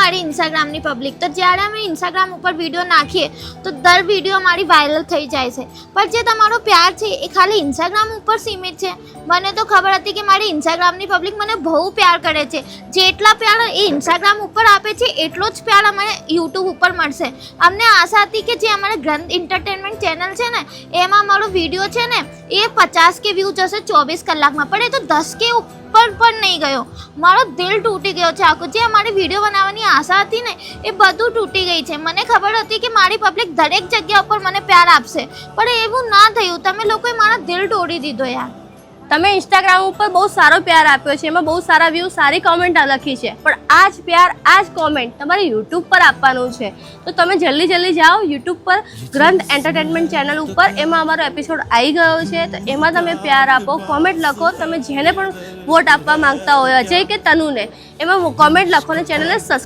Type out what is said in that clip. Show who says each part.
Speaker 1: મારી ઇન્સ્ટાગ્રામની પબ્લિક. તો જ્યારે અમે ઇન્સ્ટાગ્રામ ઉપર વિડીયો નાખીએ તો દર વિડીયો મારી વાયરલ થઈ જાય છે. પણ જે તમારો પ્યાર છે એ ખાલી ઇન્સ્ટાગ્રામ ઉપર સીમિત છે. મને તો ખબર હતી કે મારી ઇન્સ્ટાગ્રામની પબ્લિક મને બહુ પ્યાર કરે છે. જેટલા પ્યાર એ ઇન્સ્ટાગ્રામ ઉપર આપે છે એટલો જ પ્યાર અમને યુટ્યુબ ઉપર મળશે. અમને આશા હતી કે જે અમારે ગ્રંથ એન્ટરટેનમેન્ટ ચેનલ છે ને એમાં મારો વિડીયો છે ને એ 50K વ્યૂ જશે 24 કલાકમાં, પણ એ તો 10K ઉપર પણ નહીં ગયો. મારો દિલ તૂટી ગયો છે આખું. જે અમારી વિડીયો બનાવવાની આશા હતી ને એ બધું તૂટી ગઈ છે. મને ખબર હતી કે મારી પબ્લિક દરેક જગ્યા ઉપર મને પ્યાર આપશે, પણ એવું ના થયું. તમે લોકોએ મારા દિલ તોડી દીધો યાર.
Speaker 2: તમે ઇન્સ્ટાગ્રામ ઉપર બહુ સારો પ્યાર આપ્યો છે, એમાં બહુ સારા વ્યૂ, સારી કોમેન્ટ લખી છે, પણ આ જ પ્યાર, આ જ કોમેન્ટ તમારે યુટ્યુબ પર આપવાનું છે. તો તમે જલ્દી જાઓ યુટ્યુબ પર ગ્રંથ એન્ટરટેનમેન્ટ ચેનલ ઉપર. એમાં અમારો એપિસોડ આવી ગયો છે, તો એમાં તમે પ્યાર આપો, કોમેન્ટ લખો. તમે જેને પણ વોટ આપવા માંગતા હોય, અજય કે તનુને, એમાં કોમેન્ટ લખો અને ચેનલને સબસ્ક્રાઈબ